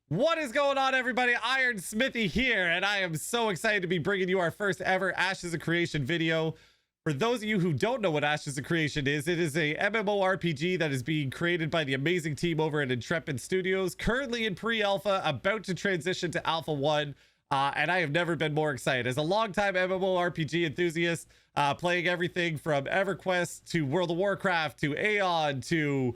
What is going on, everybody? IronSmithy here, and I am so excited to be bringing you our first ever Ashes of Creation video. For those of you who don't know what Ashes of Creation is, it is a MMORPG that is being created by the amazing team over at Intrepid Studios, currently in pre-alpha, about to transition to Alpha 1, and I have never been more excited. As a longtime MMORPG enthusiast, playing everything from EverQuest to World of Warcraft to Aeon to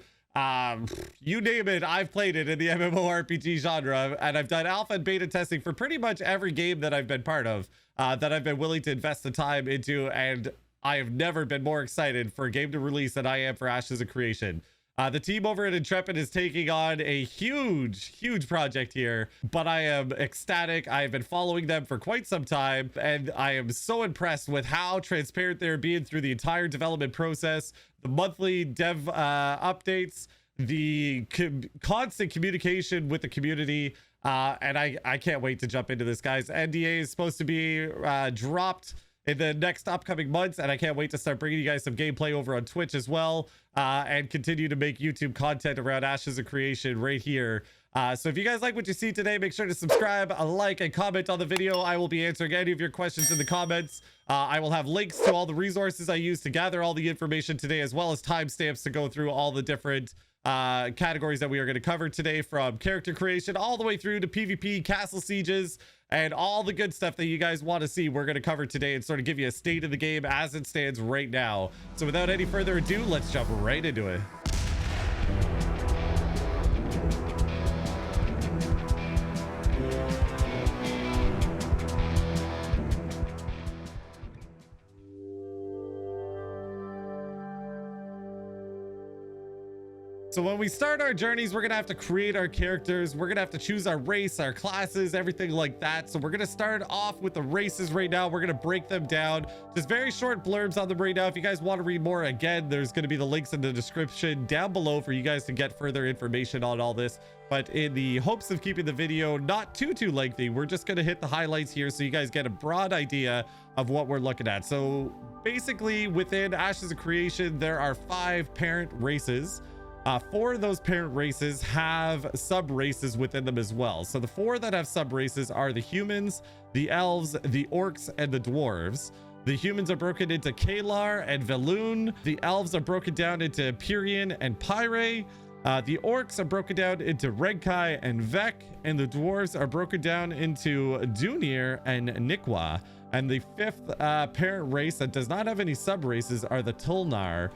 you name it, I've played it in the MMORPG genre, and I've done alpha and beta testing for pretty much every game that I've been part of, that I've been willing to invest the time into, and I have never been more excited for a game to release than I am for Ashes of Creation. The team over at Intrepid is taking on a huge project here, but I am ecstatic. I have been following them for quite some time, and I am so impressed with how transparent they're being through the entire development process, the monthly dev updates, the constant communication with the community, and I can't wait to jump into this, guys. NDA is supposed to be dropped in the next upcoming months, and I can't wait to start bringing you guys some gameplay over on Twitch as well, and continue to make YouTube content around Ashes of Creation right here. So if you guys like what you see today, make sure to subscribe, like, and comment on the video. I will be answering any of your questions in the comments. I will have links to all the resources I use to gather all the information today, as well as timestamps to go through all the different categories that we are going to cover today, from character creation all the way through to PvP, castle sieges, and all the good stuff that you guys want to see. We're going to cover today and sort of give you a state of the game as it stands right now. So without any further ado, let's jump right into it. So when we start our journeys, we're gonna have to create our characters. We're gonna have to choose our race, our classes, everything like that. So we're gonna start off with the races right now. We're gonna break them down. Just very short blurbs on them right now. If you guys want to read more, again, there's gonna be the links in the description down below for you guys to get further information on all this. But in the hopes of keeping the video not too lengthy, we're just gonna hit the highlights here so you guys get a broad idea of what we're looking at. So basically, within Ashes of Creation, there are 5 parent races. 4 of those parent races have sub races within them as well. So the 4 that have sub races are the humans, the elves, the orcs, and the dwarves. The humans are broken into Kalar and Veloon. The elves are broken down into Pyrian and Pyre. The orcs are broken down into Regkai and Vek, and the dwarves are broken down into Dunir and Nikwa. And the 5th parent race that does not have any sub races are the Tulnar,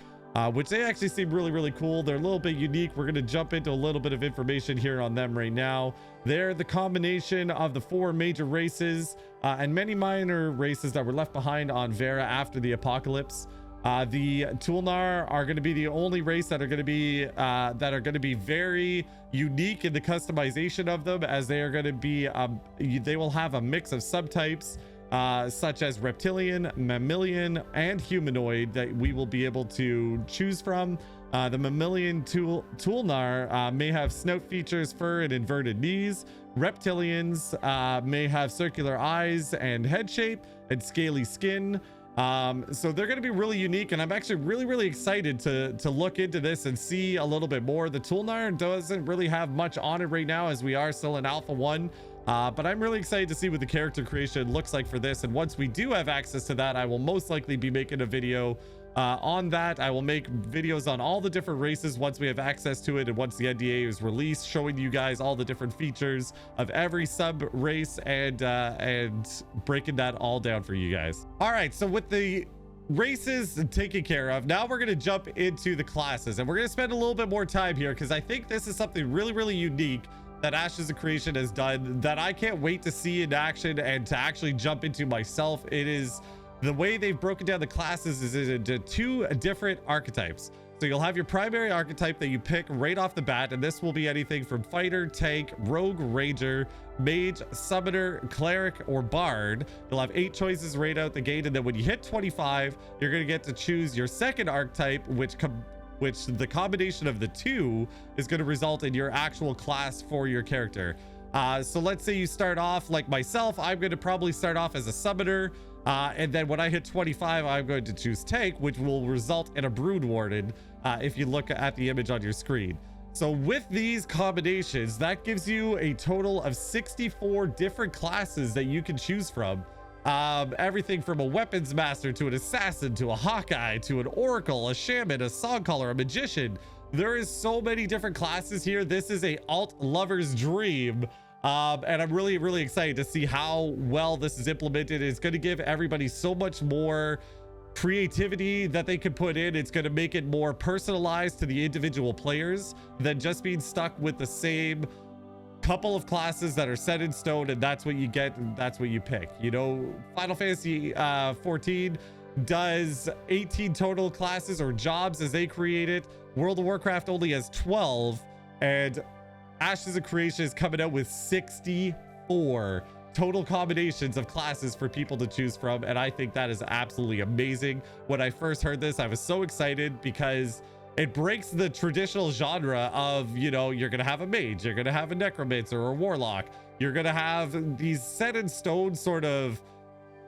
which they actually seem really cool. They're a little bit unique. We're going to jump into a little bit of information here on them right now. They're the combination of the 4 major races and many minor races that were left behind on Vera after the apocalypse. The Tulnar are going to be the only race that are going to be very unique in the customization of them, as they are going to be they will have a mix of subtypes, such as reptilian, mammalian, and humanoid that we will be able to choose from. The mammalian Tulnar may have snout features, fur, and inverted knees. Reptilians may have circular eyes and head shape and scaly skin. So they're going to be really unique, and I'm actually really excited to look into this and see a little bit more. The Tulnar doesn't really have much on it right now, as we are still in Alpha 1. But I'm really excited to see what the character creation looks like for this. And once we do have access to that, I will most likely be making a video on that. I will make videos on all the different races once we have access to it, and once the NDA is released, showing you guys all the different features of every sub race and breaking that all down for you guys. All right, so with the races taken care of, now we're going to jump into the classes, and we're going to spend a little bit more time here because I think this is something really unique that Ashes of Creation has done that I can't wait to see in action and to actually jump into myself. It is the way they've broken down the classes is into 2 different archetypes. So you'll have your primary archetype that you pick right off the bat, and this will be anything from fighter, tank, rogue, ranger, mage, summoner, cleric, or bard. You'll have 8 choices right out the gate, and then when you hit 25, you're going to get to choose your second archetype, which the combination of the 2 is going to result in your actual class for your character. So let's say you start off like myself. I'm going to probably start off as a summoner, and then when I hit 25, I'm going to choose tank, which will result in a brood warden, if you look at the image on your screen. So with these combinations, that gives you a total of 64 different classes that you can choose from. Everything from a weapons master to an assassin to a Hawkeye to an oracle, a shaman, a songcaller, a magician. There is so many different classes here. This is a alt lover's dream. And I'm really excited to see how well this is implemented. It's going to give everybody so much more creativity that they can put in. It's going to make it more personalized to the individual players than just being stuck with the same couple of classes that are set in stone, and that's what you get and that's what you pick. You know, Final Fantasy 14 does 18 total classes or jobs as they create it. World of Warcraft only has 12, and Ashes of Creation is coming out with 64 total combinations of classes for people to choose from, and I think that is absolutely amazing. When I first heard this, I was so excited because it breaks the traditional genre of, you know, you're gonna have a mage, you're gonna have a necromancer or a warlock, you're gonna have these set in stone sort of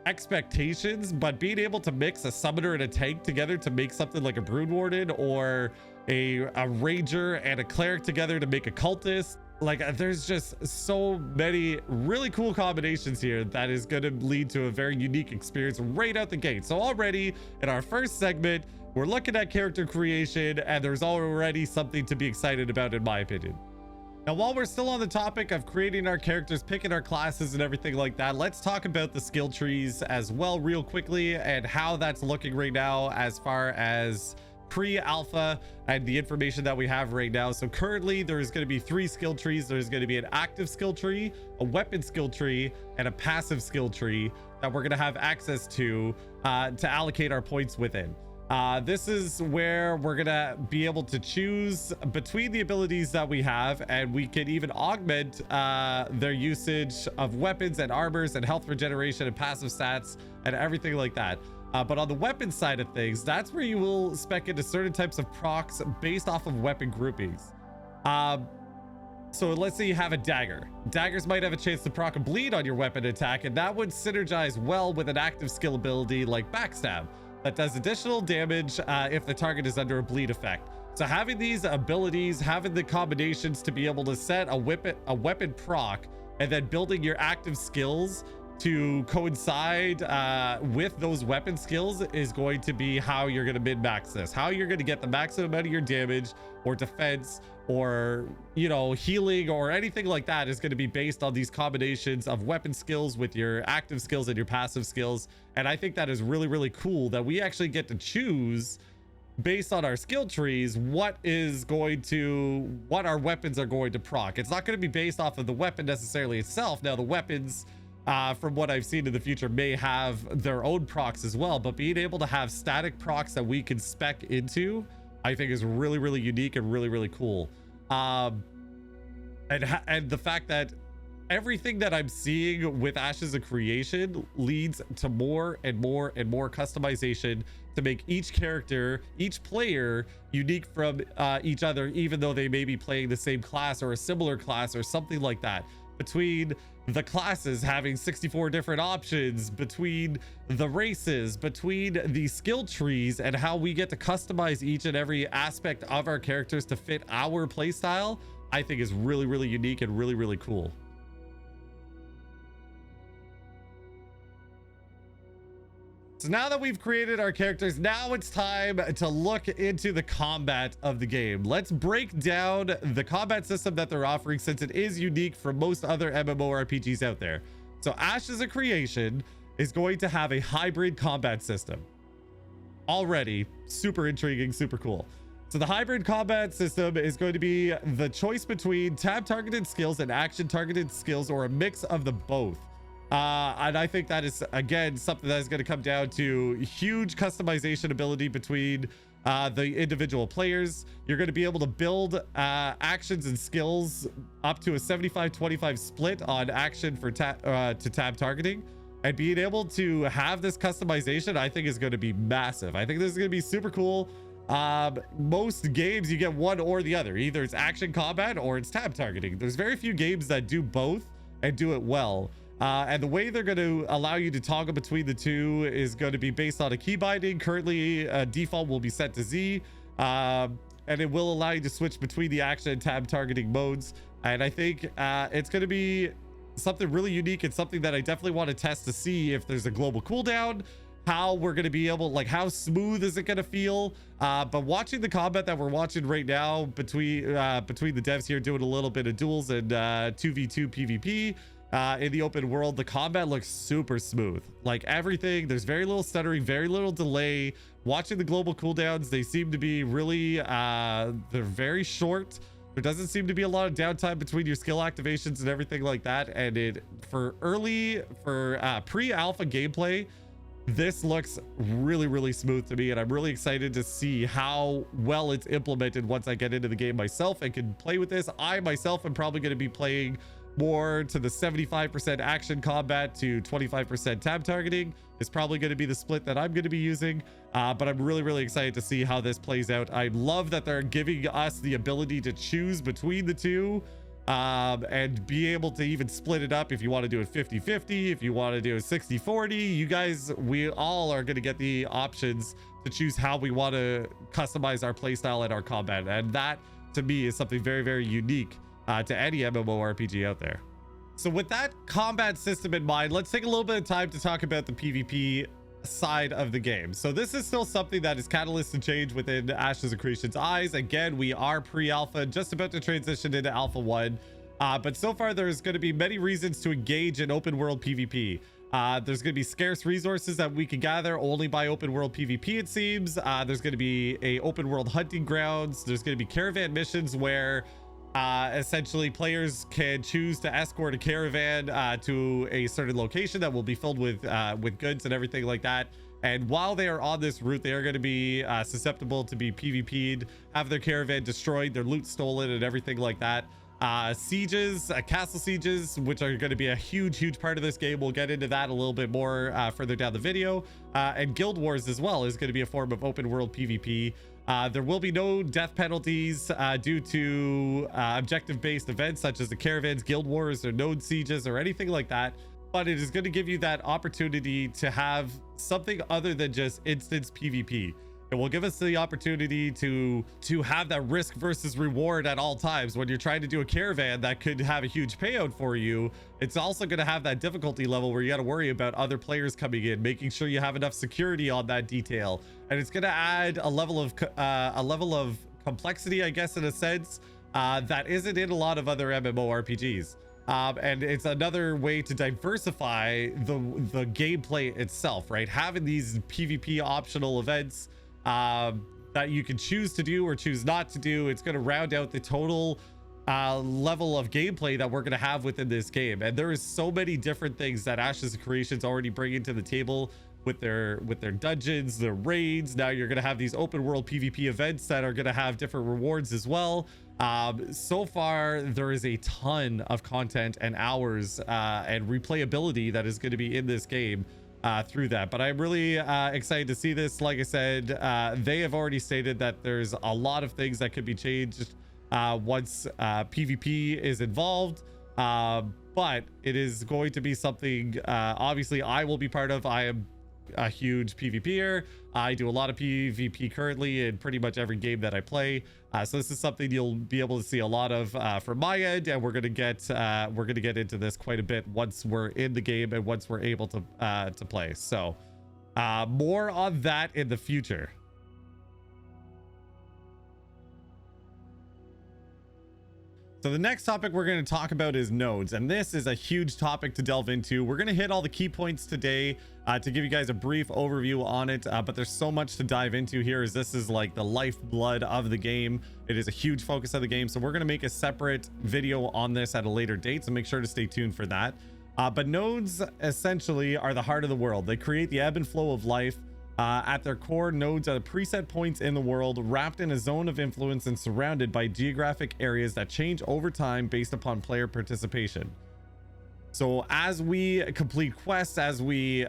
expectations, but being able to mix a summoner and a tank together to make something like a brood warden, or a ranger and a cleric together to make a cultist. Like, there's just so many really cool combinations here that is going to lead to a very unique experience right out the gate. So already in our first segment, we're looking at character creation, and there's already something to be excited about, in my opinion. Now, while we're still on the topic of creating our characters, picking our classes and everything like that, let's talk about the skill trees as well real quickly and how that's looking right now as far as pre-alpha and the information that we have right now. So currently there's going to be 3 skill trees. There's going to be an active skill tree, a weapon skill tree, and a passive skill tree that we're going to have access to allocate our points within. This is where we're gonna be able to choose between the abilities that we have, and we can even augment their usage of weapons and armors and health regeneration and passive stats and everything like that. But on the weapon side of things, that's where you will spec into certain types of procs based off of weapon groupings. So let's say you have a dagger. Daggers might have a chance to proc a bleed on your weapon attack, and that would synergize well with an active skill ability like backstab that does additional damage if the target is under a bleed effect. So having these abilities, having the combinations to be able to set a weapon proc, and then building your active skills to coincide with those weapon skills is going to be how you're going to min-max this, how you're going to get the maximum amount of your damage or defense or, you know, healing or anything like that is going to be based on these combinations of weapon skills with your active skills and your passive skills. And I think that is really cool that we actually get to choose based on our skill trees what our weapons are going to proc. It's not going to be based off of the weapon necessarily itself. Now the weapons, from what I've seen in the future, may have their own procs as well, but being able to have static procs that we can spec into, I think is really unique and really cool. And the fact that everything that I'm seeing with Ashes of Creation leads to more and more customization to make each character, each player unique from each other, even though they may be playing the same class or a similar class or something like that. Between the classes having 64 different options, between the races, between the skill trees, and how we get to customize each and every aspect of our characters to fit our playstyle, I think is really unique and really cool. So now that we've created our characters, now it's time to look into the combat of the game. Let's break down the combat system that they're offering, since it is unique from most other MMORPGs out there. So Ashes of Creation is going to have a hybrid combat system. Already super intriguing, super cool. So the hybrid combat system is going to be the choice between tab targeted skills and action targeted skills, or a mix of the both. And I think that is, again, something that is going to come down to huge customization ability between the individual players. You're going to be able to build actions and skills up to a 75-25 split on action for to tab targeting, and being able to have this customization, I think, is going to be massive. I think this is going to be super cool. Most games you get one or the other. Either it's action combat or it's tab targeting. There's very few games that do both and do it well. And the way they're going to allow you to toggle between the two is going to be based on a key binding. Currently, default will be set to Z. and it will allow you to switch between the action and tab targeting modes. And I think it's going to be something really unique and something that I definitely want to test to see if there's a global cooldown, how we're going to be able, like, how smooth is it going to feel. But watching the combat that we're watching right now between the devs here doing a little bit of duels and 2v2 PvP in the open world, the combat looks super smooth. Like, everything, there's very little stuttering, very little delay. Watching the global cooldowns, they seem to be really they're very short. There doesn't seem to be a lot of downtime between your skill activations and everything like that. And for pre-alpha gameplay, this looks really, really smooth to me, and I'm really excited to see how well it's implemented once I get into the game myself and can play with this. I myself am probably going to be playing more to the 75% action combat to 25% tab targeting. Is probably going to be the split that I'm going to be using, but I'm really, really excited to see how this plays out. I love that they're giving us the ability to choose between the two, and be able to even split it up if you want to do it 50-50, if you want to do it 60-40. You guys, we all are going to get the options to choose how we want to customize our playstyle and our combat, and that to me is something very, very unique to any MMORPG out there. So with that combat system in mind, let's take a little bit of time to talk about the PvP side of the game. So this is still something that is catalyst to change within Ashes of Creation's eyes. Again, we are pre-alpha, just about to transition into alpha 1, but so far there's going to be many reasons to engage in open world PvP. There's going to be scarce resources that we can gather only by open world PvP, it seems. There's going to be a open world hunting grounds. There's going to be caravan missions where essentially players can choose to escort a caravan to a certain location that will be filled with goods and everything like that. And while they are on this route, they are going to be susceptible to be PvP'd, have their caravan destroyed, their loot stolen, and everything like that. Sieges, castle sieges, which are going to be a huge part of this game. We'll get into that a little bit more further down the video. And guild wars as well is going to be a form of open world PvP. There will be no death penalties due to objective-based events such as the caravans, guild wars, or node sieges, or anything like that. But it is going to give you that opportunity to have something other than just instance PvP. It will give us the opportunity to have that risk versus reward at all times. When you're trying to do a caravan that could have a huge payout for you, it's also going to have that difficulty level where you got to worry about other players coming in, making sure you have enough security on that detail. And it's going to add a level of complexity, I guess, in a sense, that isn't in a lot of other MMORPGs. And it's another way to diversify the gameplay itself, right? Having these PvP optional events that you can choose to do or choose not to do. It's going to round out the total level of gameplay that we're going to have within this game. And there is so many different things that Ashes of Creation's already bringing to the table with their dungeons, their raids. Now you're going to have these open world PvP events that are going to have different rewards as well. So far there is a ton of content and hours and replayability that is going to be in this game through that. But I'm really excited to see this. Like I said, they have already stated that there's a lot of things that could be changed once PvP is involved, but it is going to be something obviously I will be part of. I am a huge PvPer. I do a lot of PvP currently in pretty much every game that I play, so this is something you'll be able to see a lot of from my end, and we're gonna get into this quite a bit once we're in the game and once we're able to play. So more on that in the future. So the next topic we're going to talk about is nodes, and this is a huge topic to delve into. We're going to hit all the key points today to give you guys a brief overview on it, but there's so much to dive into here, as this is like the lifeblood of the game. It is a huge focus of the game, so we're going to make a separate video on this at a later date, so make sure to stay tuned for that. But nodes essentially are the heart of the world. They create the ebb and flow of life. At their core, nodes are the preset points in the world, wrapped in a zone of influence and surrounded by geographic areas that change over time based upon player participation. So as we complete quests, as we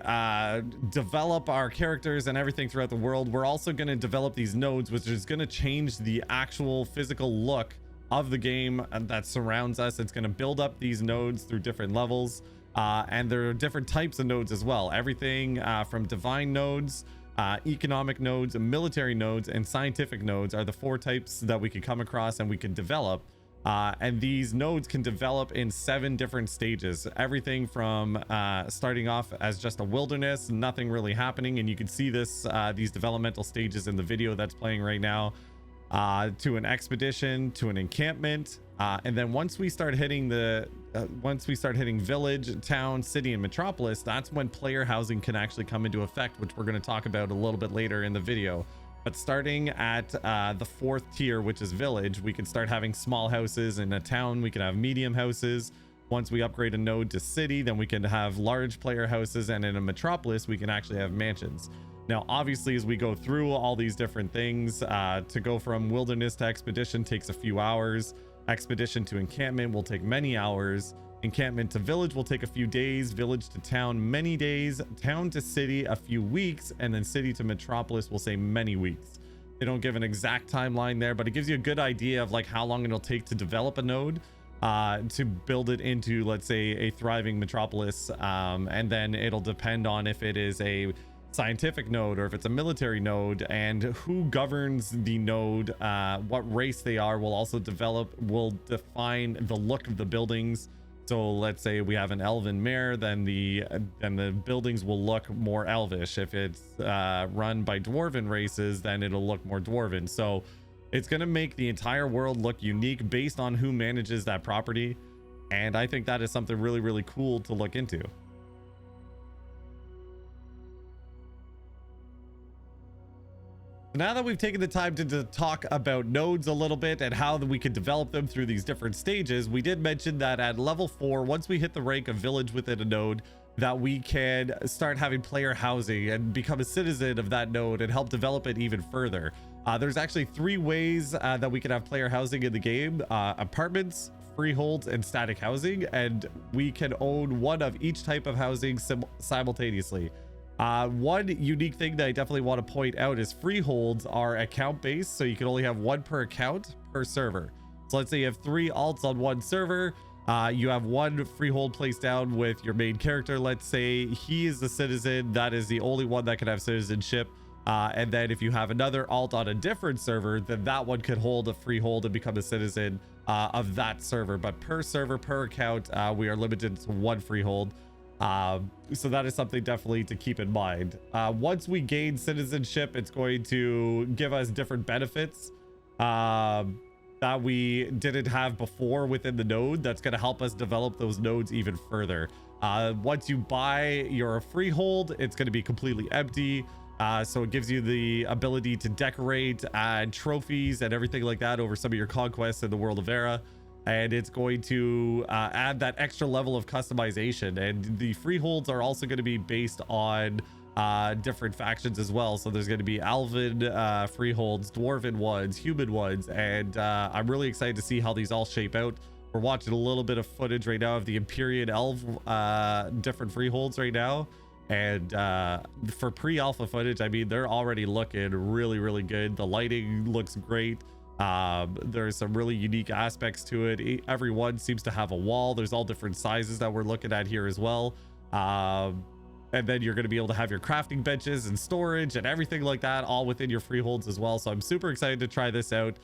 develop our characters and everything throughout the world, we're also going to develop these nodes, which is going to change the actual physical look of the game that surrounds us. It's going to build up these nodes through different levels. And there are different types of nodes as well. Everything from divine nodes economic nodes, military nodes, and scientific nodes are the 4 types that we can come across and we can develop. And these nodes can develop in 7 different stages, everything from starting off as just a wilderness, nothing really happening, and you can see this these developmental stages in the video that's playing right now, to an expedition, to an encampment, and then once we start hitting village, town, city, and metropolis, that's when player housing can actually come into effect, which we're going to talk about a little bit later in the video. But starting at the 4th tier, which is village, we can start having small houses. In a town, we can have medium houses. Once we upgrade a node to city, then we can have large player houses, and in a metropolis, we can actually have mansions. Now, obviously, as we go through all these different things, to go from wilderness to expedition takes a few hours. Expedition to encampment will take many hours. Encampment to village will take a few days. Village to town, many days. Town to city, a few weeks. And then city to metropolis will say many weeks. They don't give an exact timeline there, but it gives you a good idea of like how long it'll take to develop a node, to build it into, let's say, a thriving metropolis. And then it'll depend on if it is a scientific node or if it's a military node, and who governs the node, what race they are will also will define the look of the buildings. So let's say we have an elven mayor, then the buildings will look more elvish. If it's run by dwarven races, then it'll look more dwarven. So it's going to make the entire world look unique based on who manages that property, and I think that is something really, really cool to look into. Now that we've taken the time to talk about nodes a little bit and how we can develop them through these different stages, we did mention that at level 4, once we hit the rank of village within a node, that we can start having player housing and become a citizen of that node and help develop it even further. There's actually 3 ways that we can have player housing in the game: apartments, freeholds, and static housing, and we can own one of each type of housing simultaneously. One unique thing that I definitely want to point out is freeholds are account based, so you can only have 1 per account per server. So let's say you have 3 alts on 1 server, you have 1 freehold placed down with your main character. Let's say he is the citizen, that is the only one that can have citizenship, and then if you have another alt on a different server, then that one could hold a freehold and become a citizen of that server. But per server, per account, we are limited to 1 freehold. So that is something definitely to keep in mind. Once we gain citizenship, it's going to give us different benefits that we didn't have before within the node. That's going to help us develop those nodes even further. Once you buy your freehold, it's going to be completely empty. So it gives you the ability to decorate, add trophies and everything like that over some of your conquests in the world of Era. And it's going to add that extra level of customization. And the freeholds are also going to be based on different factions as well. So there's going to be elven freeholds, dwarven ones, human ones, and I'm really excited to see how these all shape out. We're watching a little bit of footage right now of the Empyrean elf different freeholds right now. And for pre-alpha footage, I mean, they're already looking really, really good. The lighting looks great. There's some really unique aspects to it. Everyone seems to have a wall. There's all different sizes that we're looking at here as well. And then you're going to be able to have your crafting benches and storage and everything like that all within your freeholds as well. So I'm super excited to try this out.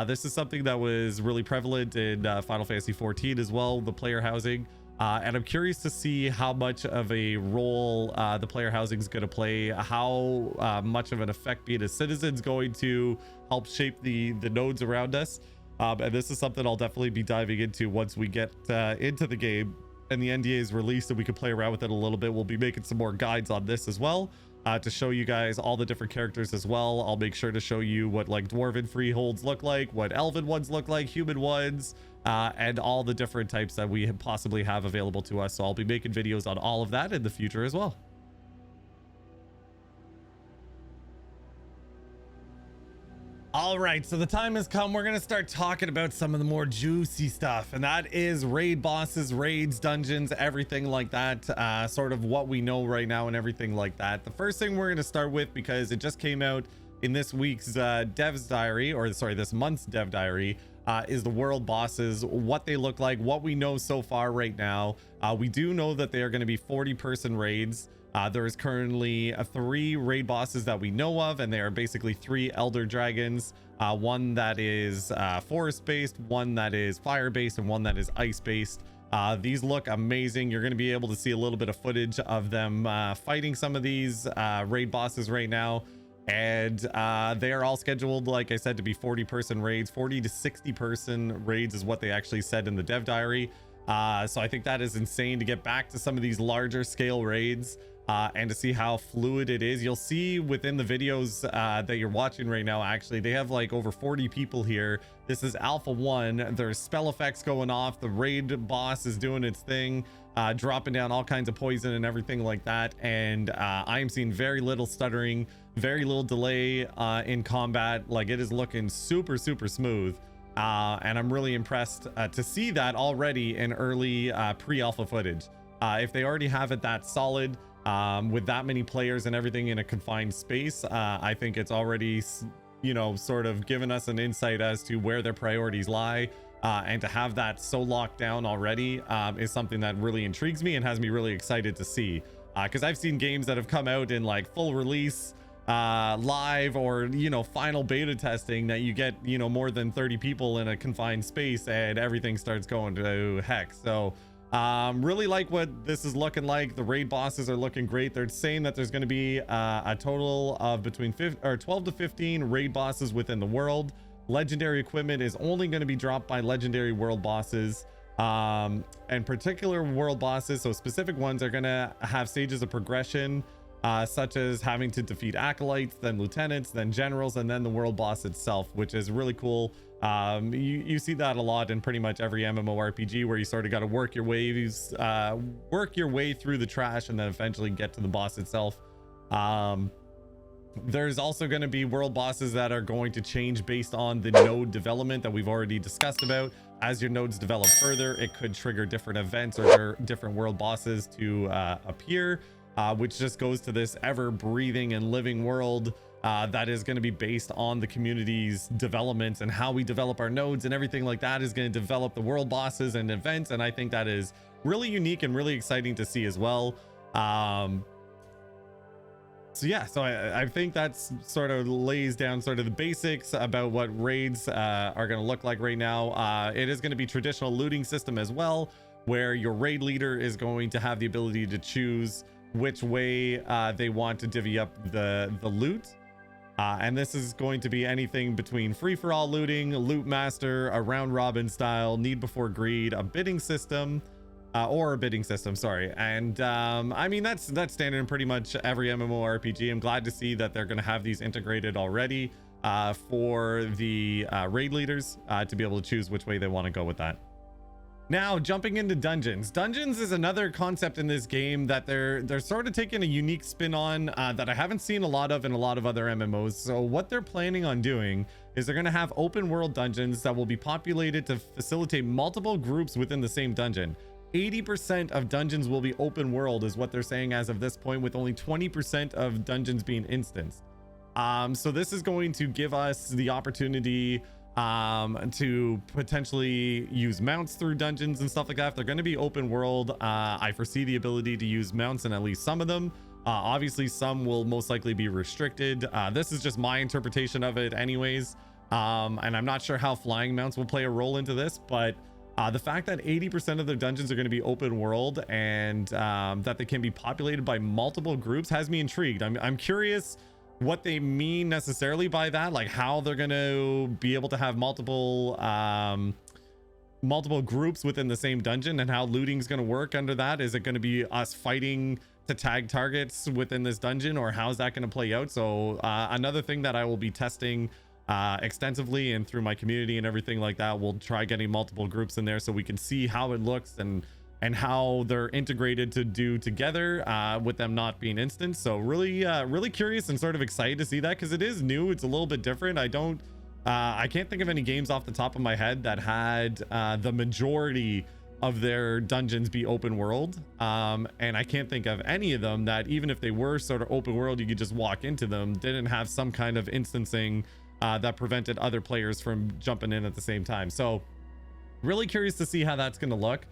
This is something that was really prevalent in Final Fantasy 14 as well, the player housing. And I'm curious to see how much of a role the player housing is going to play, how much of an effect being a citizen is going to help shape the nodes around us. And this is something I'll definitely be diving into once we get into the game and the NDA is released and we can play around with it a little bit. We'll be making some more guides on this as well, to show you guys all the different characters as well. I'll make sure to show you what like dwarven freeholds look like, what elven ones look like, human ones, and all the different types that we possibly have available to us. So I'll be making videos on all of that in the future as well. All right, so the time has come. We're going to start talking about some of the more juicy stuff, and that is raid bosses, raids, dungeons, everything like that, sort of what we know right now and everything like that. The first thing we're going to start with, because it just came out in this week's dev's diary, or sorry, this month's dev diary, is the world bosses, what they look like, what we know so far right now. We do know that they are going to be 40-person raids. There is currently 3 raid bosses that we know of, and they are basically 3 elder dragons. One that is forest based, one that is fire based, and one that is ice based. These look amazing. You're going to be able to see a little bit of footage of them fighting some of these raid bosses right now. And they are all scheduled, like I said, to be 40-person raids. 40 to 60-person raids is what they actually said in the dev diary. So I think that is insane to get back to some of these larger scale raids and to see how fluid it is. You'll see within the videos that you're watching right now, actually, they have like over 40 people here. This is Alpha 1. There's spell effects going off. The raid boss is doing its thing, dropping down all kinds of poison and everything like that. And I am seeing very little stuttering, very little delay in combat. Like, it is looking super smooth. And I'm really impressed to see that already in early pre-alpha footage. If they already have it that solid, with that many players and everything in a confined space, I think it's already, you know, sort of given us an insight as to where their priorities lie. And to have that so locked down already is something that really intrigues me and has me really excited to see. Because I've seen games that have come out in like full release, live, or, you know, final beta testing, that you get, you know, more than 30 people in a confined space and everything starts going to heck. So really like what this is looking like. The raid bosses are looking great. They're saying that there's going to be a total of between 12 to 15 raid bosses within the world. Legendary equipment is only going to be dropped by legendary world bosses, and particular world bosses, so specific ones, are going to have stages of progression, such as having to defeat acolytes, then lieutenants, then generals, and then the world boss itself, which is really cool. You see that a lot in pretty much every MMORPG, where you sort of got to work your way through the trash and then eventually get to the boss itself. There's also going to be world bosses that are going to change based on the node development that we've already discussed about. As your nodes develop further, it could trigger different events or different world bosses to appear, which just goes to this ever breathing and living world that is going to be based on the community's developments, and how we develop our nodes and everything like that is going to develop the world bosses and events. And I think that is really unique and really exciting to see as well. So yeah, so I think that's sort of lays down sort of the basics about what raids are going to look like right now. It is going to be traditional looting system as well, where your raid leader is going to have the ability to choose which way they want to divvy up the loot. And this is going to be anything between free-for-all looting, loot master, a round robin style, need before greed, a bidding system, sorry. And I mean, that's standard in pretty much every MMORPG. I'm glad to see that they're going to have these integrated already for the raid leaders to be able to choose which way they want to go with that. Now, jumping into dungeons. Dungeons is another concept in this game that they're sort of taking a unique spin on that I haven't seen a lot of in a lot of other MMOs. So what they're planning on doing is they're going to have open world dungeons that will be populated to facilitate multiple groups within the same dungeon. 80% of dungeons will be open world is what they're saying as of this point, with only 20% of dungeons being instanced. So this is going to give us the opportunity to potentially use mounts through dungeons and stuff like that. If they're going to be open world, I foresee the ability to use mounts in at least some of them. Obviously some will most likely be restricted. This is just my interpretation of it anyways, and I'm not sure how flying mounts will play a role into this, but the fact that 80% of their dungeons are going to be open world and that they can be populated by multiple groups has me intrigued. I'm curious what they mean necessarily by that, like how they're going to be able to have multiple groups within the same dungeon, and how looting is going to work under that. Is it going to be us fighting to tag targets within this dungeon, or how's that going to play out? So another thing that I will be testing extensively and through my community and everything like that, we'll try getting multiple groups in there so we can see how it looks and how they're integrated to do together with them not being instant. So really curious and sort of excited to see that, because it is new. It's a little bit different. I can't think of any games off the top of my head that had the majority of their dungeons be open world, and I can't think of any of them that, even if they were sort of open world, you could just walk into them, didn't have some kind of instancing that prevented other players from jumping in at the same time. So really curious to see how that's going to look.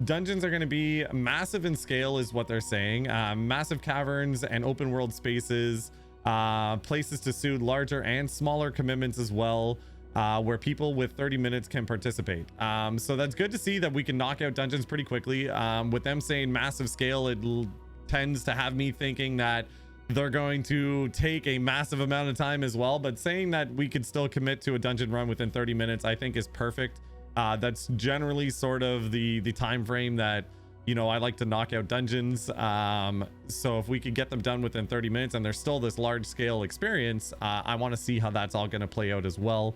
Dungeons are going to be massive in scale is what they're saying. Massive caverns and open world spaces, places to suit larger and smaller commitments as well, where people with 30 minutes can participate. So that's good to see that we can knock out dungeons pretty quickly. With them saying massive scale, it tends to have me thinking that they're going to take a massive amount of time as well, but saying that we could still commit to a dungeon run within 30 minutes I think is perfect. That's generally sort of the time frame that, you know, I like to knock out dungeons. So if we could get them done within 30 minutes and there's still this large scale experience, I want to see how that's all going to play out as well.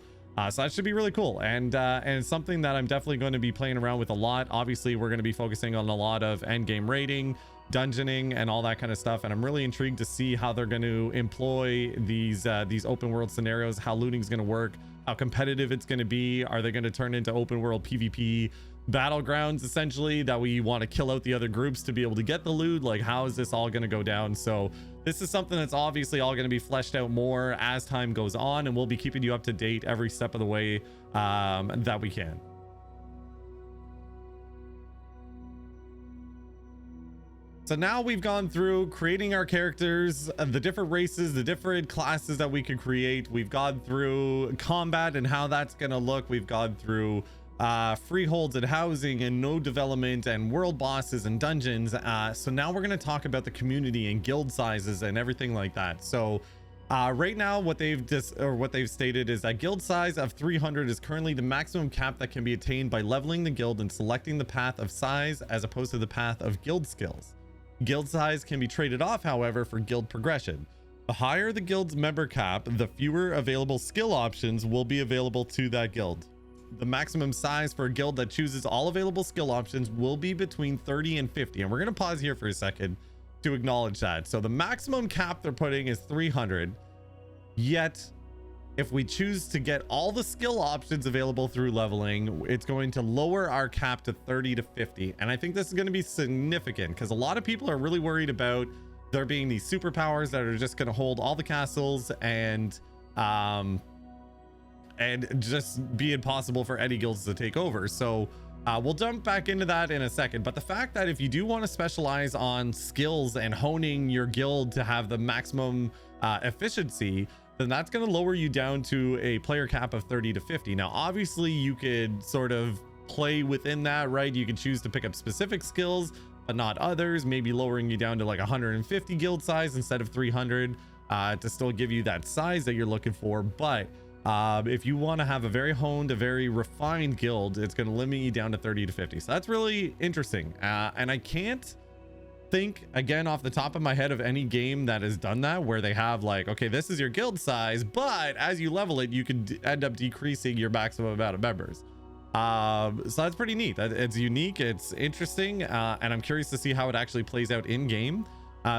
So that should be really cool, and it's something that I'm definitely going to be playing around with a lot. Obviously we're going to be focusing on a lot of end game raiding, dungeoning, and all that kind of stuff, and I'm really intrigued to see how they're going to employ these open world scenarios, how looting is going to work, how competitive it's going to be. Are they going to turn into open world PvP battlegrounds essentially that we want to kill out the other groups to be able to get the loot? Like, how is this all going to go down? So this is something that's obviously all going to be fleshed out more as time goes on, and we'll be keeping you up to date every step of the way that we can. So now we've gone through creating our characters, the different races, the different classes that we could create. We've gone through combat and how that's going to look. We've gone through freeholds and housing and node development and world bosses and dungeons. So now we're going to talk about the community and guild sizes and everything like that. So right now what they've stated is that guild size of 300 is currently the maximum cap that can be attained by leveling the guild and selecting the path of size as opposed to the path of guild skills. Guild size can be traded off, however, for guild progression. The higher the guild's member cap, the fewer available skill options will be available to that guild. The maximum size for a guild that chooses all available skill options will be between 30 and 50. And we're going to pause here for a second to acknowledge that. So the maximum cap they're putting is 300. Yet, if we choose to get all the skill options available through leveling, it's going to lower our cap to 30 to 50. And I think this is going to be significant because a lot of people are really worried about there being these superpowers that are just going to hold all the castles and just be impossible for any guilds to take over. So we'll jump back into that in a second. But the fact that if you do want to specialize on skills and honing your guild to have the maximum efficiency, then that's going to lower you down to a player cap of 30 to 50. Now, obviously, you could sort of play within that, right? You can choose to pick up specific skills, but not others, maybe lowering you down to like 150 guild size instead of 300 to still give you that size that you're looking for. But if you want to have a very honed, a very refined guild, it's going to limit you down to 30 to 50. So that's really interesting. And I can't think again off the top of my head of any game that has done that, where they have like, okay, this is your guild size, but as you level it, you can end up decreasing your maximum amount of members. So that's pretty neat. It's unique, it's interesting, and I'm curious to see how it actually plays out in game.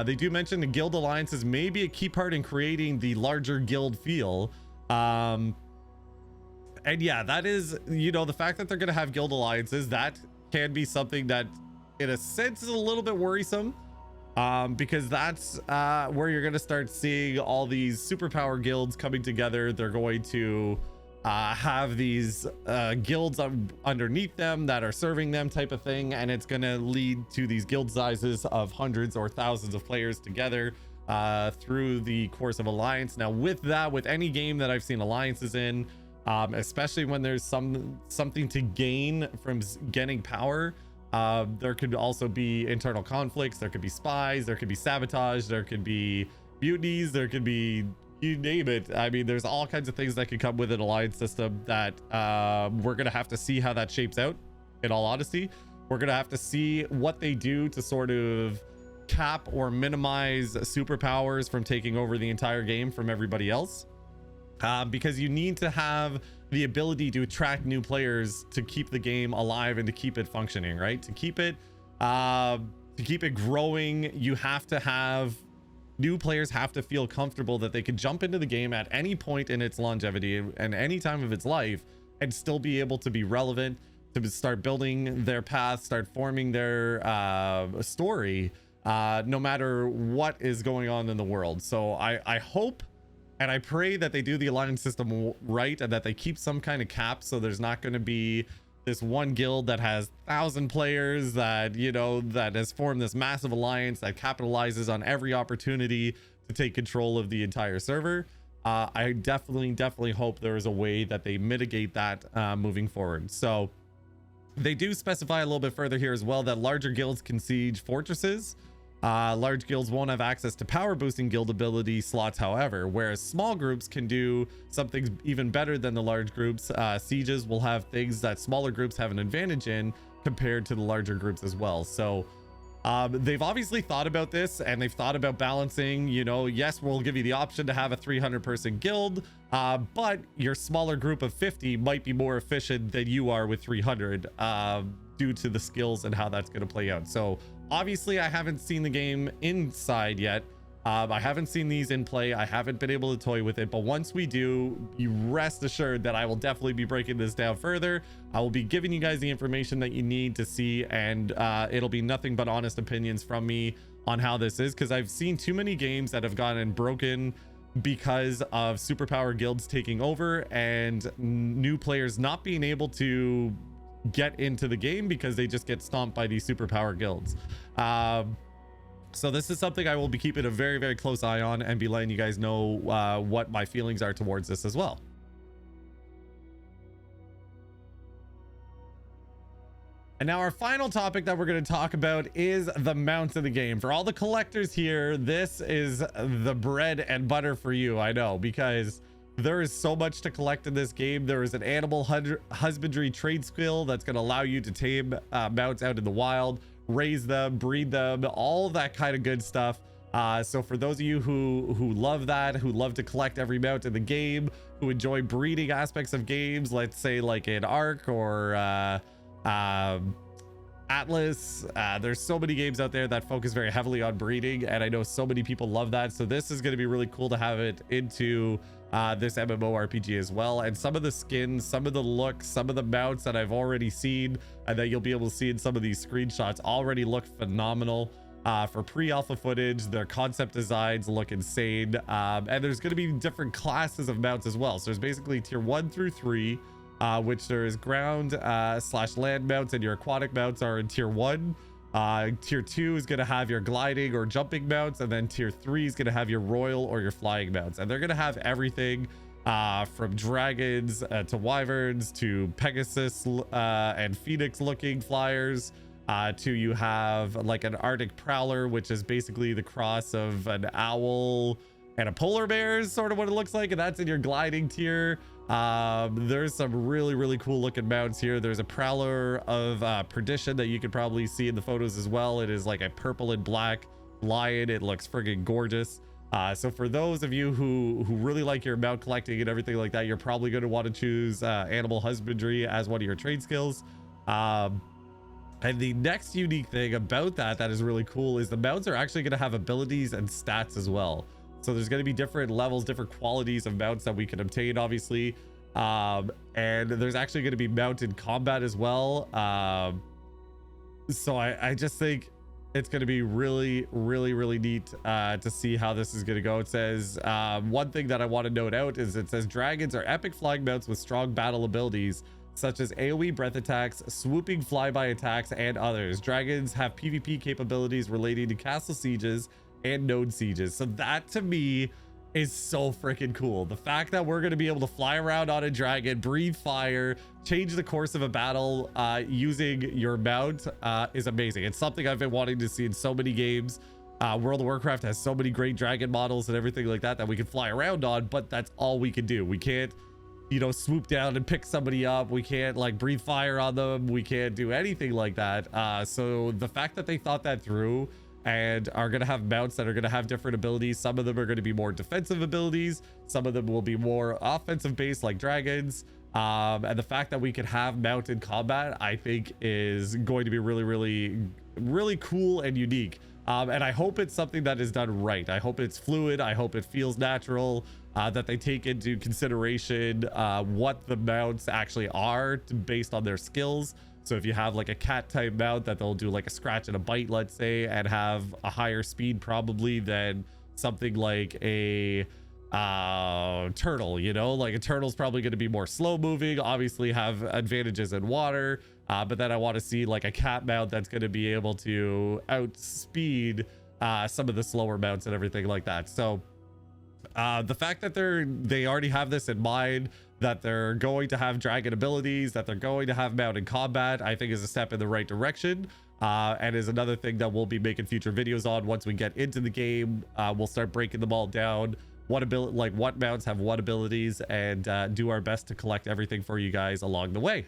They do mention the guild alliances may be a key part in creating the larger guild feel. And yeah, that is, you know, the fact that they're going to have guild alliances, that can be something that in a sense is a little bit worrisome, because that's where you're going to start seeing all these superpower guilds coming together. They're going to have these guilds underneath them that are serving them type of thing, and it's going to lead to these guild sizes of hundreds or thousands of players together through the course of alliance. Now with that, with any game that I've seen alliances in, especially when there's something to gain from getting power, there could also be internal conflicts, there could be spies, there could be sabotage, there could be mutinies, there could be, you name it. I mean, there's all kinds of things that could come with an alliance system that we're gonna have to see how that shapes out. In all honesty, we're gonna have to see what they do to sort of cap or minimize superpowers from taking over the entire game from everybody else, because you need to have the ability to attract new players to keep the game alive and to keep it functioning, right? To keep it growing, you have to have new players have to feel comfortable that they could jump into the game at any point in its longevity and any time of its life and still be able to be relevant, to start building their path, start forming their story, no matter what is going on in the world. So I hope And I pray that they do the alliance system right and that they keep some kind of cap, so there's not going to be this one guild that has 1,000 players that, you know, that has formed this massive alliance that capitalizes on every opportunity to take control of the entire server. I definitely hope there is a way that they mitigate that moving forward. So they do specify a little bit further here as well that larger guilds can siege fortresses. Large guilds won't have access to power boosting guild ability slots, however, whereas small groups can do something even better than the large groups. Sieges will have things that smaller groups have an advantage in compared to the larger groups as well. So they've obviously thought about this, and they've thought about balancing, you know, yes, we'll give you the option to have a 300 person guild, but your smaller group of 50 might be more efficient than you are with 300 due to the skills and how that's going to play out. So obviously I haven't seen the game inside yet. I haven't seen these in play. I haven't been able to toy with it, but once we do, you rest assured that I will definitely be breaking this down further. I will be giving you guys the information that you need to see, and it'll be nothing but honest opinions from me on how this is, because I've seen too many games that have gotten broken because of superpower guilds taking over and new players not being able to get into the game because they just get stomped by these superpower guilds. So this is something I will be keeping a very close eye on and be letting you guys know what my feelings are towards this as well. And now our final topic that we're going to talk about is the mounts of the game. For all the collectors here, this is the bread and butter for you. I know, because there is so much to collect in this game. There is an animal husbandry trade skill that's going to allow you to tame mounts out in the wild, raise them, breed them, all that kind of good stuff. So for those of you who love that, who love to collect every mount in the game, who enjoy breeding aspects of games, let's say like in Ark or Atlas, there's so many games out there that focus very heavily on breeding, and I know so many people love that. So this is going to be really cool to have it into this MMORPG as well. And some of the skins, some of the looks, some of the mounts that I've already seen and that you'll be able to see in some of these screenshots already look phenomenal. For pre-alpha footage, their concept designs look insane, and there's going to be different classes of mounts as well. So there's basically tier 1 through 3, which there is ground / land mounts, and your aquatic mounts are in tier 1. Tier 2 is going to have your gliding or jumping mounts, and then tier 3 is going to have your royal or your flying mounts, and they're going to have everything from dragons to wyverns to Pegasus and Phoenix looking flyers, to you have like an Arctic prowler, which is basically the cross of an owl and a polar bear is sort of what it looks like, and that's in your gliding tier. There's some really cool looking mounts here. There's a prowler of perdition that you could probably see in the photos as well. It is like a purple and black lion. It looks friggin' gorgeous. So for those of you who really like your mount collecting and everything like that, you're probably going to want to choose animal husbandry as one of your trade skills. And the next unique thing about that is really cool is the mounts are actually going to have abilities and stats as well. So there's going to be different levels, different qualities of mounts that we can obtain, obviously. And there's actually going to be mounted combat as well. So I just think it's going to be really neat to see how this is going to go. It says, one thing that I want to note out is it says dragons are epic flying mounts with strong battle abilities, such as AoE breath attacks, swooping flyby attacks, and others. Dragons have PvP capabilities relating to castle sieges and node sieges. So that to me is so freaking cool. The fact that we're going to be able to fly around on a dragon, breathe fire, change the course of a battle using your mount is amazing. It's something I've been wanting to see in so many games. World of Warcraft has so many great dragon models and everything like that we can fly around on, but that's all we can do. We can't, you know, swoop down and pick somebody up. We can't like breathe fire on them. We can't do anything like that. So the fact that they thought that through and are going to have mounts that are going to have different abilities. Some of them are going to be more defensive abilities. Some of them will be more offensive based like dragons. And the fact that we can have mounted combat, I think is going to be really cool and unique. And I hope it's something that is done right. I hope it's fluid. I hope it feels natural, that they take into consideration what the mounts actually are based on their skills. So if you have like a cat type mount, that they'll do like a scratch and a bite, let's say, and have a higher speed probably than something like a turtle, you know, like a turtle's probably going to be more slow moving, obviously have advantages in water, but then I want to see like a cat mount that's going to be able to outspeed some of the slower mounts and everything like that. So the fact that they already have this in mind, that they're going to have dragon abilities, that they're going to have mount in combat, I think is a step in the right direction, and is another thing that we'll be making future videos on. Once we get into the game, we'll start breaking them all down, what ability, like what mounts have what abilities, and do our best to collect everything for you guys along the way.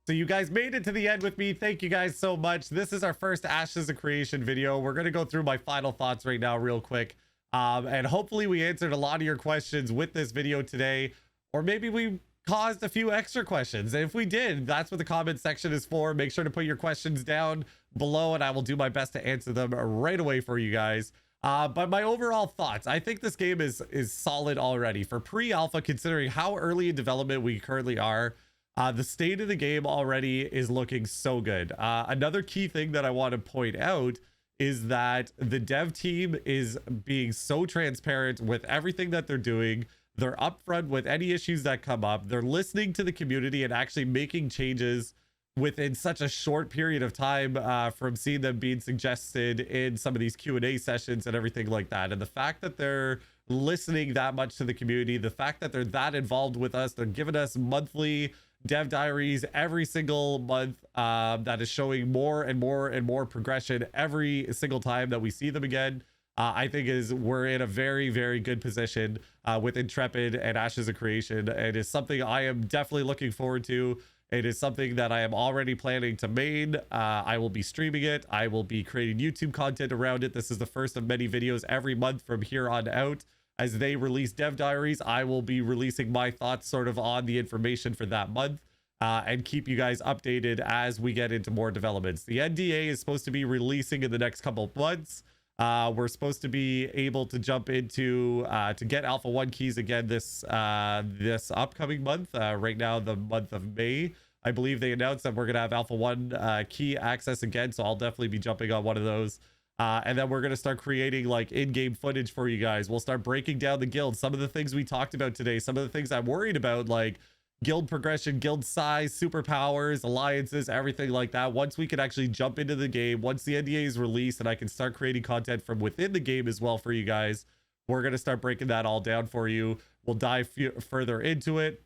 So you guys made it to the end with me. Thank you guys so much. This is our first Ashes of Creation video. We're going to go through my final thoughts right now real quick. And hopefully we answered a lot of your questions with this video today, or maybe we caused a few extra questions. And if we did, that's what the comment section is for. Make sure to put your questions down below and I will do my best to answer them right away for you guys. But my overall thoughts, I think this game is solid already for pre-alpha, considering how early in development we currently are. The state of the game already is looking so good. Another key thing that I want to point out is that the dev team is being so transparent with everything that they're doing. They're upfront with any issues that come up. They're listening to the community and actually making changes within such a short period of time, from seeing them being suggested in some of these Q&A sessions and everything like that. And the fact that they're listening that much to the community, the fact that they're that involved with us, they're giving us monthly dev diaries every single month, that is showing more and more and more progression every single time that we see them again. I think we're in a very, very good position with Intrepid and Ashes of Creation. It is something I am definitely looking forward to. It is something that I am already planning to main. I will be streaming it. I will be creating YouTube content around it. This is the first of many videos every month from here on out. As they release dev diaries, I will be releasing my thoughts sort of on the information for that month, and keep you guys updated as we get into more developments. The NDA is supposed to be releasing in the next couple of months. We're supposed to be able to jump into to get Alpha 1 keys again this upcoming month. Right now, the month of May, I believe they announced that we're going to have Alpha 1 key access again, so I'll definitely be jumping on one of those. And then we're going to start creating like in-game footage for you guys. We'll start breaking down the guild. Some of the things we talked about today, some of the things I'm worried about, like guild progression, guild size, superpowers, alliances, everything like that. Once we can actually jump into the game, once the NDA is released and I can start creating content from within the game as well for you guys, we're going to start breaking that all down for you. We'll dive further into it.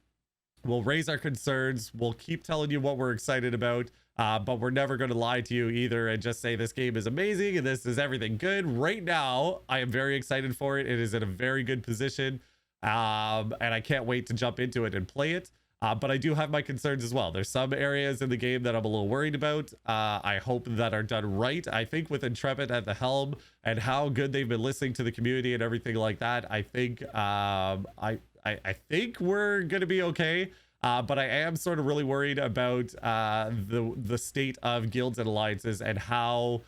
We'll raise our concerns. We'll keep telling you what we're excited about. But we're never going to lie to you either and just say this game is amazing and this is everything good. Right now, I am very excited for it. It is in a very good position. And I can't wait to jump into it and play it. But I do have my concerns as well. There's some areas in the game that I'm a little worried about. I hope that are done right. I think with Intrepid at the helm and how good they've been listening to the community and everything like that, I think I think we're going to be okay. But I am sort of really worried about the state of guilds and alliances and how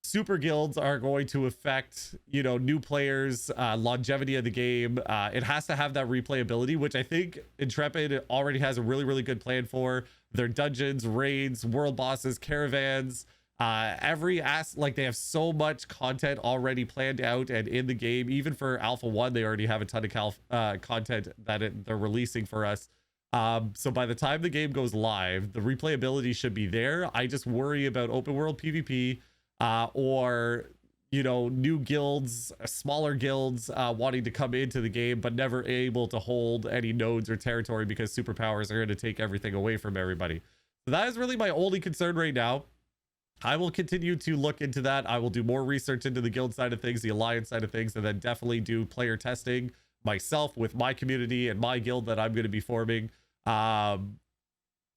super guilds are going to affect, you know, new players, longevity of the game. It has to have that replayability, which I think Intrepid already has a really, really good plan for. Their dungeons, raids, world bosses, caravans, like they have so much content already planned out and in the game. Even for Alpha 1, they already have a ton of content that they're releasing for us. So by the time the game goes live, the replayability should be there. I just worry about open world PvP, or, you know, new guilds, smaller guilds, wanting to come into the game, but never able to hold any nodes or territory because superpowers are going to take everything away from everybody. So that is really my only concern right now. I will continue to look into that. I will do more research into the guild side of things, the alliance side of things, and then definitely do player testing myself with my community and my guild that I'm going to be forming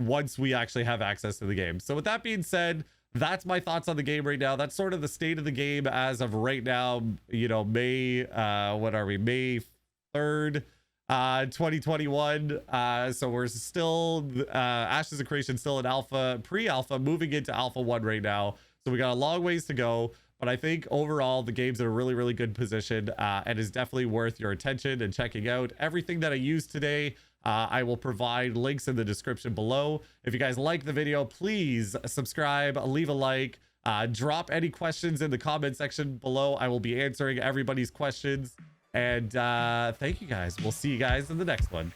once we actually have access to the game. So with that being said, that's my thoughts on the game right now. That's sort of the state of the game as of right now. You know, May 3rd, 2021. So we're still Ashes of Creation still in alpha, pre-alpha, moving into Alpha 1 right now. So we got a long ways to go. But I think overall, the game's in a really, really good position, and is definitely worth your attention and checking out. Everything that I used today, I will provide links in the description below. If you guys like the video, please subscribe, leave a like, Drop any questions in the comment section below. I will be answering everybody's questions. And thank you guys. We'll see you guys in the next one.